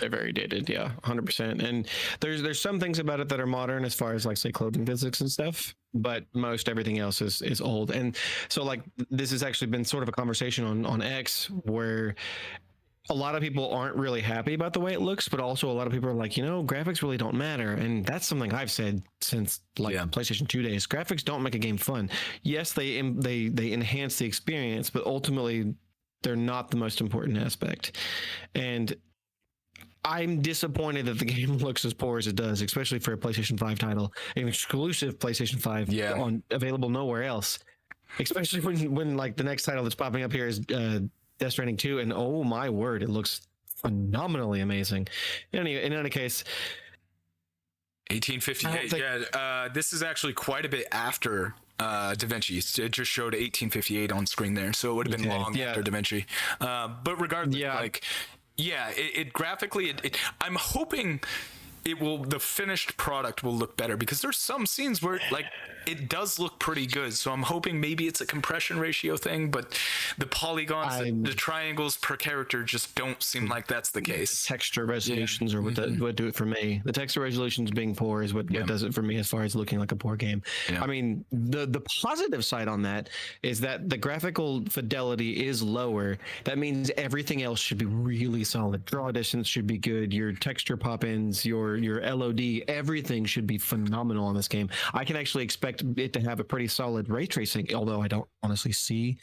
They're very dated, 100%. And there's some things about it that are modern, as far as like, say, clothing physics and stuff, but most everything else is old. And so like, this has actually been sort of a conversation on X, where a lot of people aren't really happy about the way it looks, but also a lot of people are like, graphics really don't matter. And that's something I've said since PlayStation 2 days. Graphics don't make a game fun. Yes, they enhance the experience, but ultimately they're not the most important aspect. And I'm disappointed that the game looks as poor as it does, especially for a PlayStation 5 title, an exclusive PlayStation 5 available nowhere else. Especially when like the next title that's popping up here is Death Stranding 2, and oh my word, it looks phenomenally amazing. In any case, 1858. This is actually quite a bit after Da Vinci. It just showed 1858 on screen there, so it would have been long after Da Vinci. But regardless, it graphically, I'm hoping the finished product will look better, because there's some scenes where like it does look pretty good. So I'm hoping maybe it's a compression ratio thing, but the polygons, the triangles per character just don't seem like that's the case. Texture resolutions are what do it for me. The texture resolutions being poor is what does it for me as far as looking like a poor game. I mean, the positive side on that is that the graphical fidelity is lower. That means everything else should be really solid. Draw distance should be good. Your texture pop-ins, your LOD, everything should be phenomenal on this game. I can actually expect it to have a pretty solid ray tracing, although I don't honestly see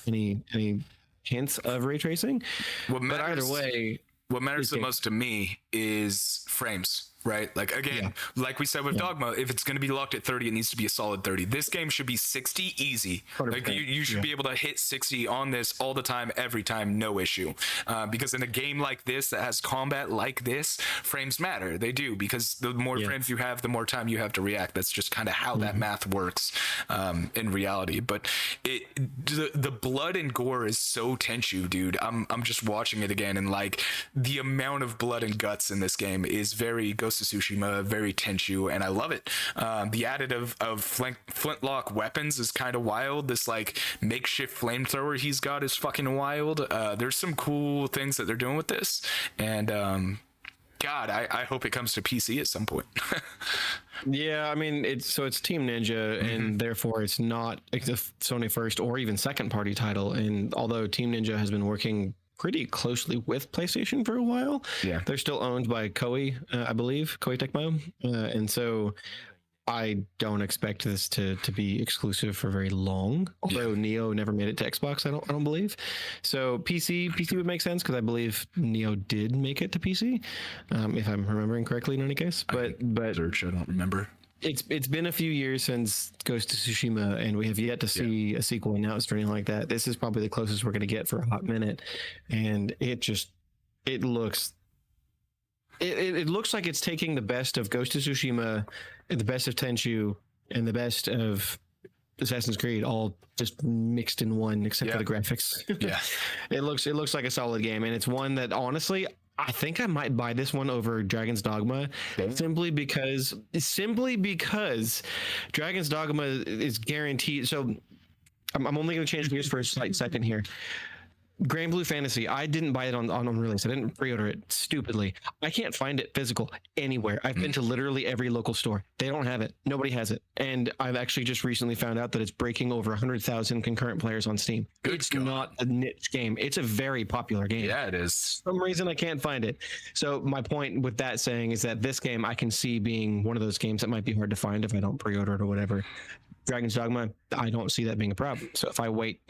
any hints of ray tracing. But either way, what matters the most to me is frames. Right, like again, like we said with Dogma, if it's going to be locked at 30, it needs to be a solid 30. This game should be 60 easy. 100%. Like you should be able to hit 60 on this all the time, every time, no issue. Because in a game like this that has combat like this, frames matter. They do, because the more frames you have, the more time you have to react. That's just kind of how that math works in reality. But the blood and gore is so tenchu, dude. I'm just watching it again, and like the amount of blood and guts in this game is very Ghost of Tsushima, very tenchu, and I love it. The additive of flintlock weapons is kind of wild. This like makeshift flamethrower he's got is fucking wild. There's some cool things that they're doing with this, and God, I hope it comes to PC at some point. Yeah, I mean, it's Team Ninja, and therefore it's not a Sony first or even second party title. And although Team Ninja has been working pretty closely with PlayStation for a while, they're still owned by Koei, I believe, Koei Tecmo, and so I don't expect this to be exclusive for very long. Although Neo never made it to Xbox, I don't believe. So PC would make sense, because I believe Neo did make it to PC, if I'm remembering correctly. In any case, but search, I don't remember. It's been a few years since Ghost of Tsushima, and we have yet to see a sequel announced or anything like that. This is probably the closest we're going to get for a hot minute, and it looks like it's taking the best of Ghost of Tsushima, and the best of Tenchu, and the best of Assassin's Creed, all just mixed in one, except for the graphics. It looks like a solid game, and it's one that honestly, I think I might buy this one over Dragon's Dogma, simply because Dragon's Dogma is guaranteed. So I'm only going to change gears for a slight second here. Grand Blue Fantasy, I didn't buy it on release. I didn't pre-order it, stupidly. I can't find it physical anywhere. I've been to literally every local store. They don't have it. Nobody has it. And I've actually just recently found out that it's breaking over 100,000 concurrent players on Steam. It's not a niche game. It's a very popular game. Yeah, it is. For some reason, I can't find it. So my point with that saying is that this game I can see being one of those games that might be hard to find if I don't pre-order it or whatever. Dragon's Dogma, I don't see that being a problem. So if I wait,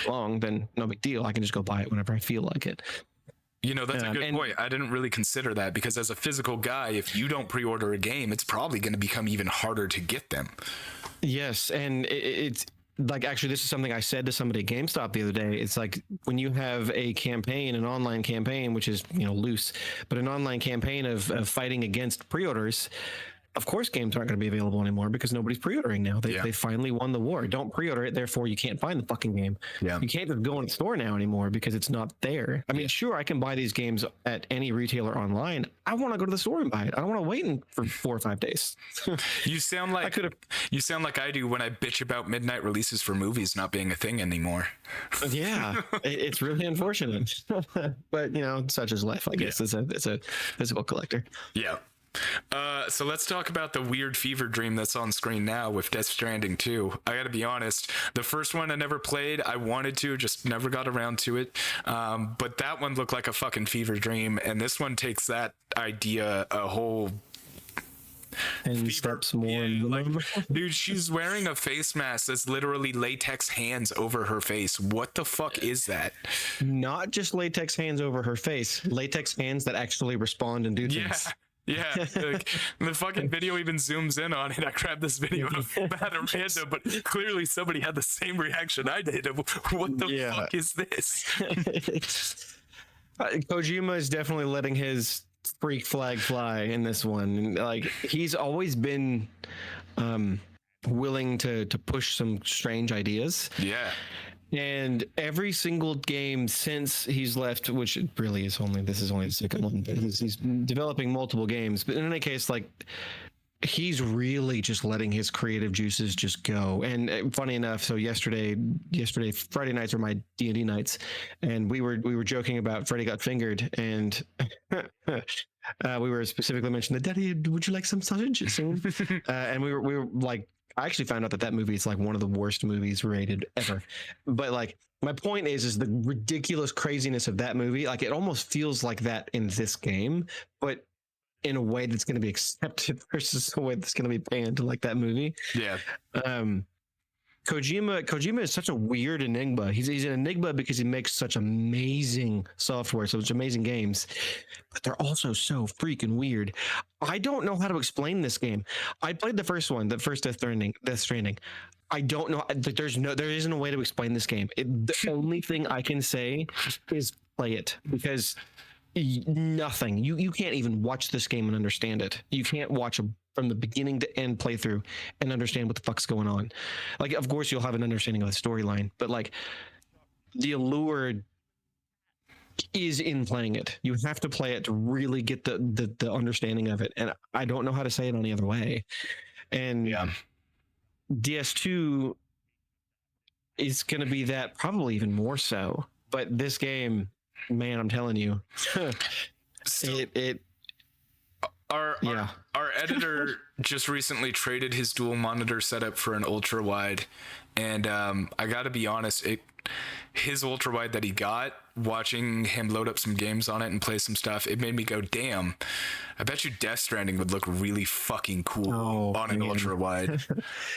long, then no big deal. I can just go buy it whenever I feel like it. That's a good point. I didn't really consider that, because as a physical guy, if you don't pre-order a game, it's probably going to become even harder to get them. Yes, and it's like, actually, this is something I said to somebody at GameStop the other day. It's like, when you have a campaign, an online campaign, which is loose, but an online campaign of fighting against pre-orders. Of course, games aren't going to be available anymore because nobody's pre-ordering now. They finally won the war. Don't pre-order it, therefore you can't find the fucking game. You can't just go in the store now anymore because it's not there. I mean, sure, I can buy these games at any retailer online. I want to go to the store and buy it. I don't want to wait for 4 or 5 days. You sound like I do when I bitch about midnight releases for movies not being a thing anymore. Yeah, it's really unfortunate. But such is life, I guess. It's a physical collector. Yeah. So let's talk about the weird fever dream that's on screen now with Death Stranding 2. I gotta be honest, the first one I never played. I wanted to, just never got around to it. But that one looked like a fucking fever dream, and this one takes that idea a whole 10 steps more. Dude, she's wearing a face mask that's literally latex hands over her face. What the fuck is that? Not just latex hands over her face, latex hands that actually respond and do things. Yeah, like, the fucking video even zooms in on it. I grabbed this video at a random, but clearly somebody had the same reaction I did. What the fuck is this? Kojima is definitely letting his freak flag fly in this one. Like, he's always been willing to push some strange ideas. Yeah. And every single game since he's left, which really is only the second one, he's developing multiple games. But in any case, like, he's really just letting his creative juices just go. And funny enough, so yesterday Friday nights are my D&D nights, and we were joking about Freddy Got Fingered, and we were specifically mentioning, Daddy, would you like some sausage soon? And we were like, I actually found out that movie is like one of the worst movies rated ever. But like, my point is the ridiculous craziness of that movie. Like, it almost feels like that in this game, but in a way that's going to be accepted versus a way that's going to be banned, like that movie. Yeah. Kojima is such a weird enigma. He's an enigma because he makes such amazing software, such amazing games, but they're also so freaking weird. I don't know how to explain this game. I played the first one, the first Death Stranding. I don't know. There isn't a way to explain this game. The only thing I can say is play it, because nothing. You can't even watch this game and understand it. You can't watch from the beginning to end playthrough and understand what the fuck's going on. Like, of course, you'll have an understanding of the storyline, but like, the allure is in playing it. You have to play it to really get the understanding of it. And I don't know how to say it any other way. And yeah, DS2 is going to be that, probably even more so. But this game, man, I'm telling you, Our editor just recently traded his dual monitor setup for an ultra wide, and I gotta be honest, his ultra wide that he got, watching him load up some games on it and play some stuff, it made me go, damn, I bet you Death Stranding would look really fucking cool on an ultra wide.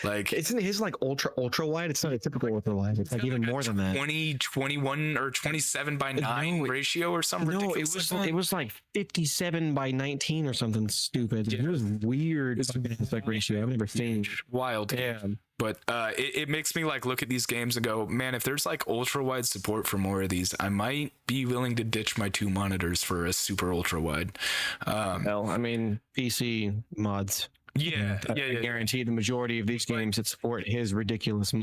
Like, isn't his like ultra wide? It's not a typical ultra wide. It's like even more than that. 21 or 27:9 ratio or something. No, it was like 57:19 or something stupid. Yeah. It was weird. It's aspect ratio I've never seen. Wild. Yeah. But it makes me like look at these games and go, man, if there's like ultra wide support for more of these, I might be willing to ditch my 2 monitors for a super ultra wide. Well, I mean, PC mods. Yeah, I guarantee the majority of these games that support his ridiculous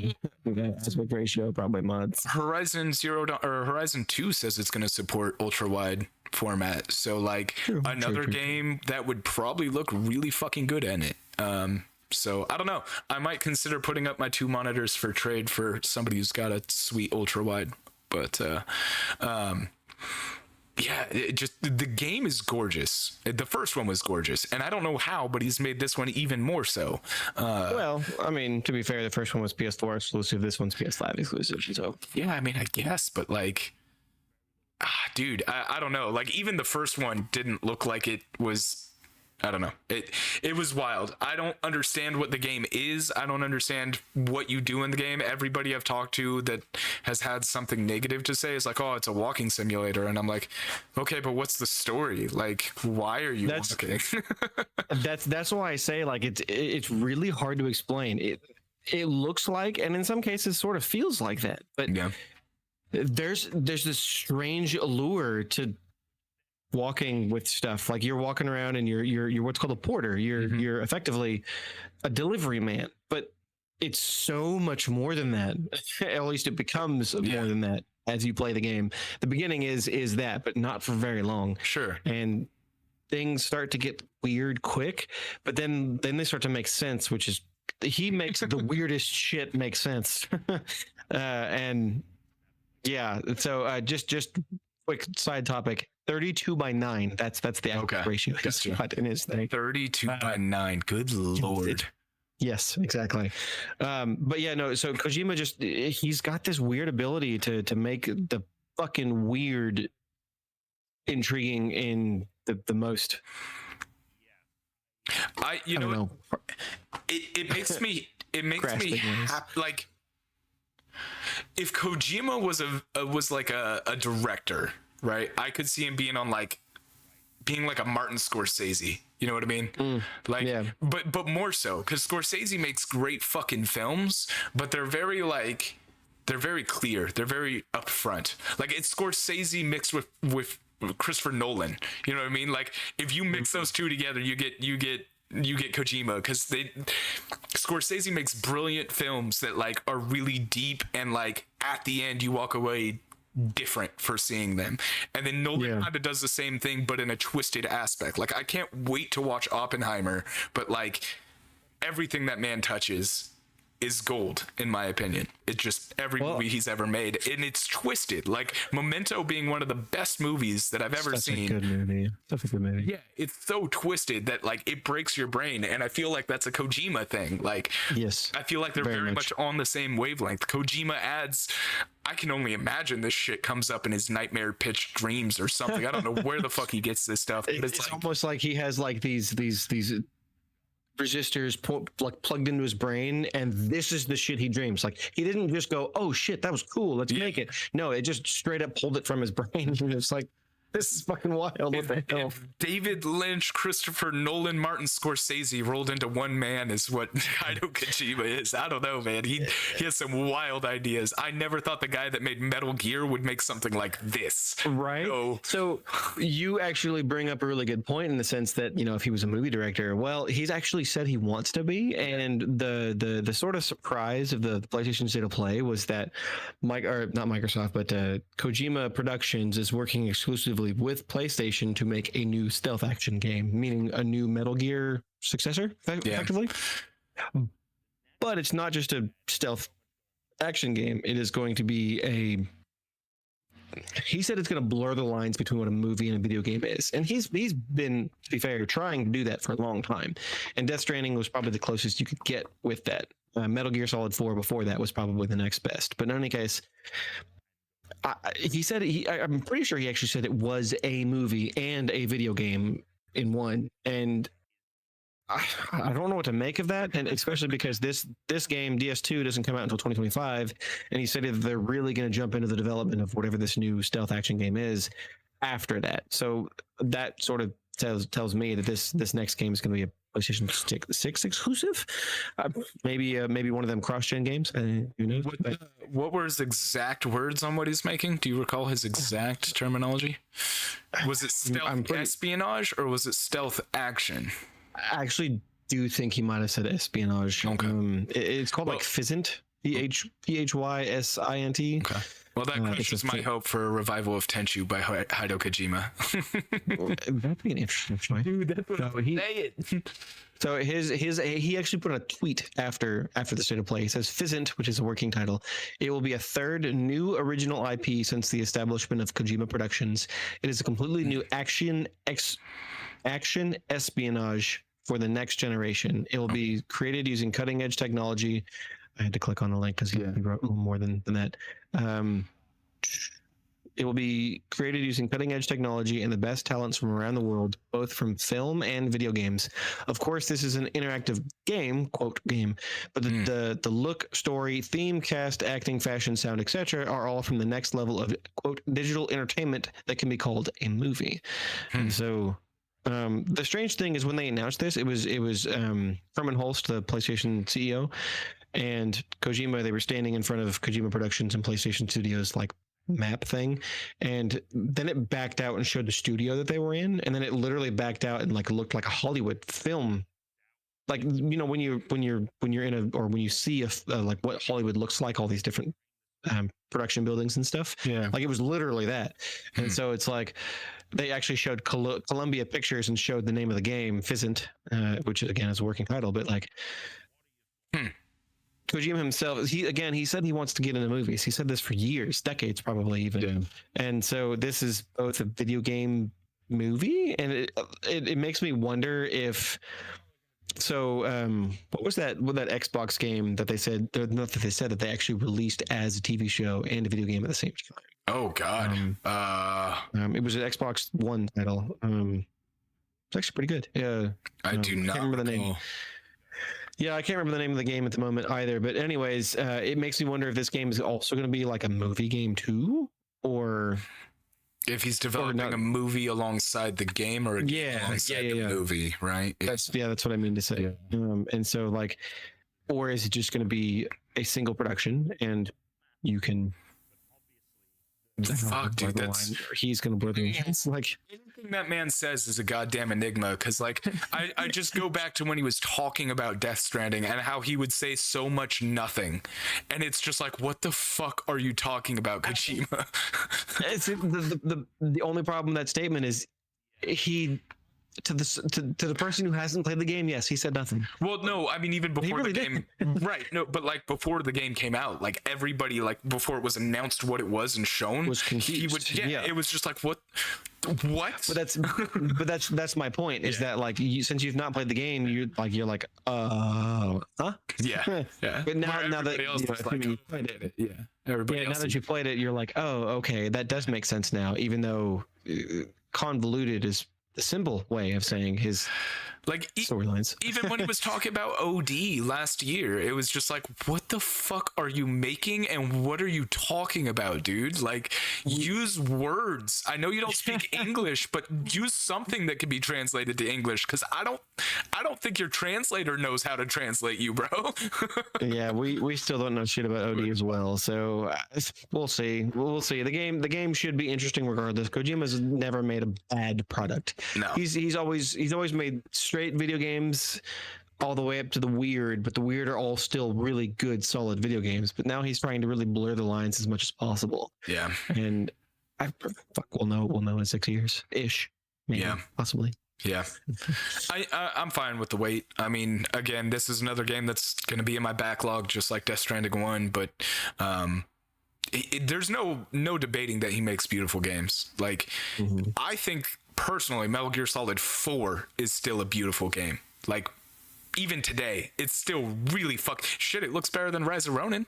aspect ratio probably mods. Horizon 2 says it's going to support ultra wide format, so like another game that would probably look really fucking good in it. So I don't know. I might consider putting up my 2 monitors for trade for somebody who's got a sweet ultra wide. But yeah, the game is gorgeous. The first one was gorgeous, and I don't know how, but he's made this one even more so. Well, I mean, to be fair, the first one was PS4 exclusive. This one's PS5 exclusive. So yeah, I mean, I guess, but like, dude, I don't know. Like, even the first one didn't look like it was. I don't know. It was wild. I don't understand what the game is. I don't understand what you do in the game. Everybody I've talked to that has had something negative to say is like, oh, it's a walking simulator. And I'm like, okay, but what's the story? Like, why are you walking? That's why I say, like, it's really hard to explain. It looks like, and in some cases sort of feels like that. But yeah, there's this strange allure to walking with stuff. Like, you're walking around and you're what's called a porter. You're effectively a delivery man, but it's so much more than that. At least it becomes more than that as you play the game. The beginning is that, but not for very long. Sure. And things start to get weird quick, but then they start to make sense, which is, he makes the weirdest shit make sense. And yeah, so just quick side topic. 32:9. That's the average ratio he's got in his thing. 32:9. Good lord. Yes, exactly. But yeah, no. So Kojima he's got this weird ability to make the fucking weird intriguing in the most. I don't know. It makes me happy. Like, if Kojima was like a director, right? I could see him being like a Martin Scorsese. You know what I mean? But more so, because Scorsese makes great fucking films, but they're very clear. They're very upfront. Like, it's Scorsese mixed with Christopher Nolan. You know what I mean? Like, if you mix those two together, you get Kojima, because Scorsese makes brilliant films that like are really deep, and like at the end you walk away different for seeing them. And then Nolan kind of does the same thing, but in a twisted aspect. Like, I can't wait to watch Oppenheimer, but like everything that man touches is gold, in my opinion. It's just every movie he's ever made, and it's twisted. Like Memento being one of the best movies that I've ever seen. That's a good movie. That's a good movie. Yeah, it's so twisted that like it breaks your brain, and I feel like that's a Kojima thing. Like, yes, I feel like they're very much on the same wavelength. Kojima adds, I can only imagine this shit comes up in his nightmare pitch dreams or something. I don't know where the fuck he gets this stuff. But it's like, almost like he has like these resistors like plugged into his brain, and this is the shit he dreams. Like, he didn't just go, oh shit, that was cool, let's make it. No, it just straight up pulled it from his brain. And it's like, this is fucking wild. What the hell? David Lynch, Christopher Nolan, Martin Scorsese rolled into one man is what Hideo Kojima is. I don't know, man. He has some wild ideas. I never thought the guy that made Metal Gear would make something like this. Right. So you actually bring up a really good point in the sense that, you know, if he was a movie director, well, he's actually said he wants to be. And the sort of surprise of the PlayStation State of Play was that not Microsoft, but Kojima Productions is working exclusively with PlayStation to make a new stealth action game, meaning a new Metal Gear successor, effectively. But it's not just a stealth action game. It is going to be he said it's going to blur the lines between what a movie and a video game is. And he's been, to be fair, trying to do that for a long time. And Death Stranding was probably the closest you could get with that. Metal Gear Solid 4 before that was probably the next best. But in any case, he said I'm pretty sure he actually said it was a movie and a video game in one, and I don't know what to make of that, and especially because this game DS2 doesn't come out until 2025, and he said that they're really going to jump into the development of whatever this new stealth action game is after that. So that sort of tells me that this next game is going to be a PlayStation 6 exclusive, maybe one of them cross-gen games. Who knows? What were his exact words on what he's making? Do you recall his exact terminology? Was it stealth espionage or was it stealth action? I actually do think he might have said espionage. Okay. It's called like Physint, PHYSINT. Okay. Well, that crushes my hope for a revival of Tenchu by Hideo Kojima. That'd be an interesting choice. Dude, that's what say it. So he actually put a tweet after the State of Play. He says, Physint, which is a working title, it will be a third new original IP since the establishment of Kojima Productions. It is a completely new action espionage for the next generation. It will be created using cutting edge technology. I had to click on the link because he wrote a little more than that. It will be created using cutting edge technology and the best talents from around the world, both from film and video games. Of course, this is an interactive game, quote game, but the look, story, theme, cast, acting, fashion, sound, etc. are all from the next level of, quote, digital entertainment that can be called a movie. And so the strange thing is when they announced this, it was Herman Holst, the PlayStation CEO, and Kojima. They were standing in front of Kojima Productions and PlayStation Studios like map thing, and then it backed out and showed the studio that they were in, and then it literally backed out and like looked like a Hollywood film. Like, you know, when you're in a, or when you see like what Hollywood looks like, all these different production buildings and stuff. Yeah, like it was literally that. And so it's like they actually showed Columbia Pictures and showed the name of the game, Physint, which again is a working title, but like Kojima himself, he said he wants to get into movies. He said this for years, decades probably even. Yeah. And so this is both a video game movie, and it makes me wonder if. So what was that Xbox game that they said, not that they said, that they actually released as a TV show and a video game at the same time? Oh God. It was an Xbox One title. It's actually pretty good. Yeah. I do not remember the name. Yeah, I can't remember the name of the game at the moment either. But anyways, it makes me wonder if this game is also going to be like a movie game too, or if he's developing a movie alongside the game, or a game alongside the movie, right? That's what I mean to say. Yeah. And so like, or is it just going to be a single production and you can Fuck, dude, he's gonna blur the line. It's like anything that man says is a goddamn enigma. Because like, I just go back to when he was talking about Death Stranding and how he would say so much nothing, and it's just like, what the fuck are you talking about, Kojima? It's the only problem with that statement is he. To the person who hasn't played the game, yes, he said nothing. Well, no, I mean even before really the game, right? No, but like before the game came out, like everybody, like before it was announced what it was and shown, was confused. He would, yeah, it was just like what? But that's my point. Is that like since you've not played the game, you're like, huh? Yeah. But now that else was like, you played it, yeah, everybody. Now that you played it, you're like, oh, okay, that does make sense now. Even though convoluted is the simple way of saying his like storylines. Even when he was talking about OD last year, it was just like, what the fuck are you making and what are you talking about, dude? Like, use words. I know you don't speak English, but use something that can be translated to English, because I don't think your translator knows how to translate you, bro. Yeah, we still don't know shit about OD as well, so we'll see. We'll see. The game should be interesting regardless. Kojima's never made a bad product. No, he's always made straight video games all the way up to the weird, but the weird are all still really good, solid video games. But now he's trying to really blur the lines as much as possible. Yeah, and we'll know in 6 years ish, maybe, possibly. Yeah, I'm fine with the wait. I mean, again, this is another game that's going to be in my backlog, just like Death Stranding 1. But there's no debating that he makes beautiful games. Like, I think personally, Metal Gear Solid 4 is still a beautiful game. Like, even today, it's still really shit. It looks better than Rise of Ronin.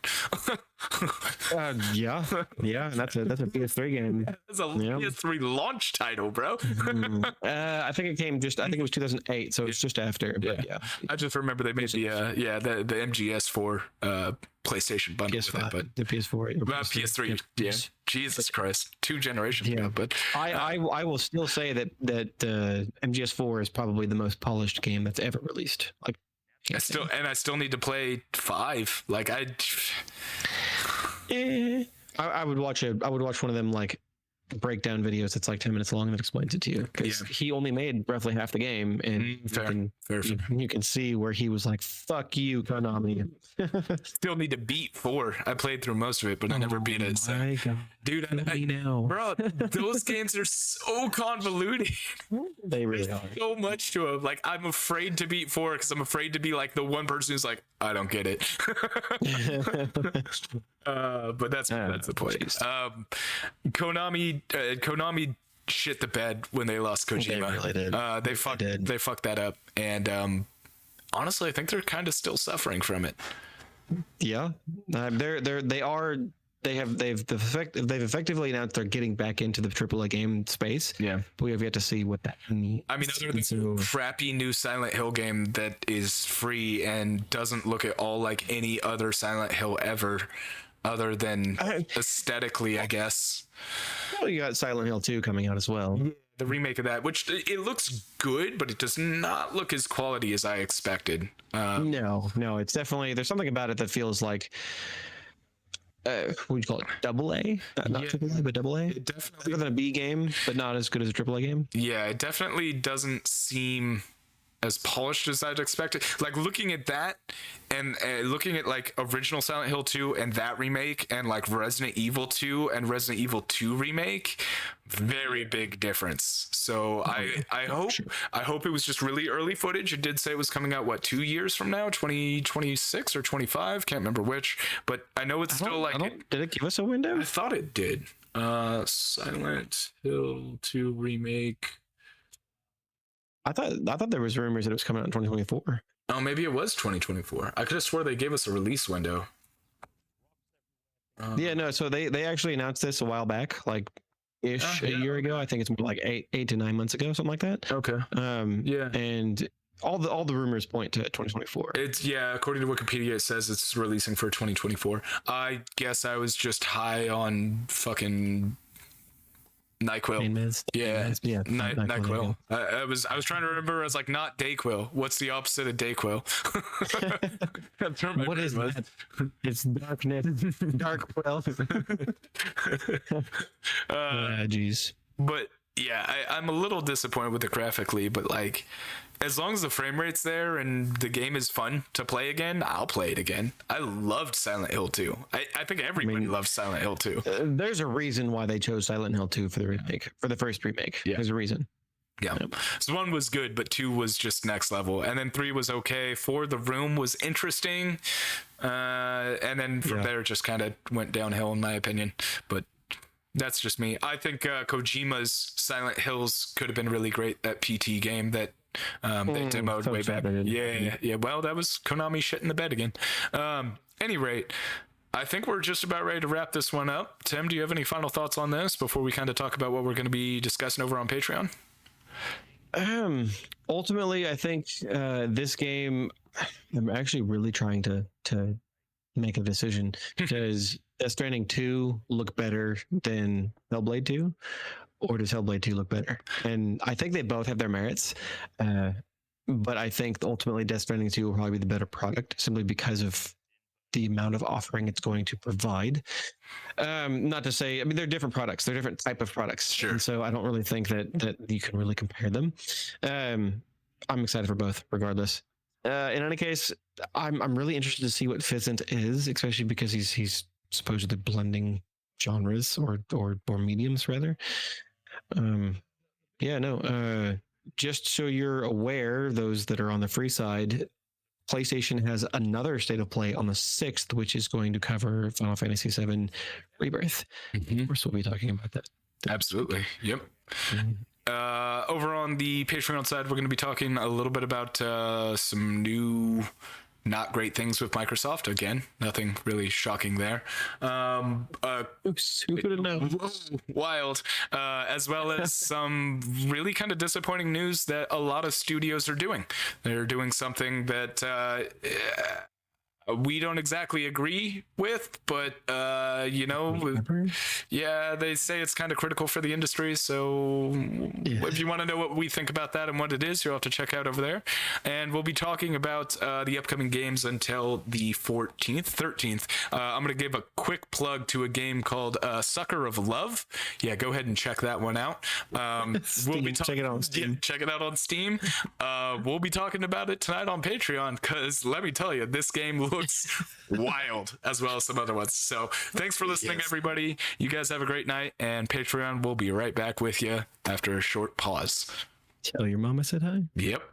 Yeah, and that's a PS3 game. It's a PS3 launch title, bro. I think it was 2008, so it's just after. But yeah, I just remember they made the MGS for PlayStation bundle with it, but the PS4, PS3. Yeah, Jesus Christ, 2 generations ago. But I will still say that MGS4 is probably the most polished game that's ever released. Like, I still need to play 5. Like I would watch one of them like breakdown videos that's like 10 minutes long that explains it to you, because he only made roughly half the game, and you can see where he was like, fuck you, Konami. Still need to beat 4. I played through most of it, but I never beat it. So. My God. Dude, I know, bro, those games are so convoluted. They really are. So much to them. Like, I'm afraid to beat 4 because I'm afraid to be like the one person who's like, I don't get it. But that's the point. Konami shit the bed when they lost Kojima. They really did. They fucked that up, and honestly, I think they're kind of still suffering from it. Yeah, they've effectively announced they're getting back into the AAA game space. Yeah, but we have yet to see what that means. I mean, other than crappy new Silent Hill game that is free and doesn't look at all like any other Silent Hill ever, other than aesthetically, I guess. Well, you got Silent Hill 2 coming out as well. Yeah, the remake of that, which it looks good, but it does not look as quality as I expected. No, it's definitely, there's something about it that feels like, what would you call it? Double A? Not triple A, but double A? It definitely, better than a B game, but not as good as a triple A game. Yeah, it definitely doesn't seem as polished as I'd expected. Like, looking at that and looking at like original Silent Hill 2 and that remake, and like Resident Evil 2 and Resident Evil 2 remake, very big difference. So I hope it was just really early footage. It did say it was coming out 2 years from now, 2026 or 25, can't remember which, but I know it's still like, did it give us a window? I thought it did. Silent Hill 2 remake. I thought there was rumors that it was coming out in 2024. Oh, maybe it was 2024. I could have swore they gave us a release window. So they actually announced this a while back, like a year ago. I think it's more like 8 to 9 months ago, something like that. Okay. And all the rumors point to 2024. It's according to Wikipedia, it says it's releasing for 2024. I guess I was just high on fucking NyQuil. Yeah, NyQuil. I was trying to remember. I was like, not Dayquil. What's the opposite of Dayquil? What is that? It's darkness. Darkquil. Jeez. But yeah, I'm a little disappointed with it graphically, but like, as long as the frame rate's there and the game is fun to play again, I'll play it again. I loved Silent Hill 2. I think everybody loves Silent Hill 2. There's a reason why they chose Silent Hill 2 for the remake, for the first remake. Yeah. There's a reason. Yeah. Yep. So 1 was good, but 2 was just next level. And then 3 was okay. 4, The Room was interesting. And then from there, it just kind of went downhill, in my opinion. But that's just me. I think Kojima's Silent Hills could have been really great, that PT game that they demoed way back. Yeah. Well, that was Konami shit in the bed again. Any rate, I think we're just about ready to wrap this one up. Tim, do you have any final thoughts on this before we kind of talk about what we're going to be discussing over on Patreon? Ultimately, I think this game, I'm actually really trying to make a decision because Death Stranding 2 look better than Hellblade 2, or does Hellblade 2 look better? And I think they both have their merits, but I think ultimately Death Stranding 2 will probably be the better product simply because of the amount of offering it's going to provide. Not to say, I mean, they're different products, they're different type of products. Sure. And so I don't really think that you can really compare them. I'm excited for both regardless. In any case, I'm really interested to see what Fizzant is, especially because he's supposedly blending genres or mediums rather. Just so you're aware, those that are on the free side, PlayStation has another state of play on the 6th, which is going to cover Final Fantasy VII Rebirth. Of course, we'll be talking about that. Absolutely. Yep. Over on the Patreon side, we're going to be talking a little bit about some new not great things with Microsoft. Again, nothing really shocking there. Oops, who could have known? Wild. As well as some really kind of disappointing news that a lot of studios are doing. They're doing something that we don't exactly agree with, but they say it's kind of critical for the industry. So if you want to know what we think about that and what it is, you'll have to check out over there. And we'll be talking about the upcoming games until the 13th. I'm going to give a quick plug to a game called Sucker of Love. Yeah, go ahead and check that one out. We'll be check it out on Steam. Yeah, check it out on Steam. We'll be talking about it tonight on Patreon, because let me tell you, this game looks wild, as well as some other ones. So thanks for listening, everybody. You guys have a great night, and Patreon will be right back with you after a short pause. Tell your mama said hi. Yep.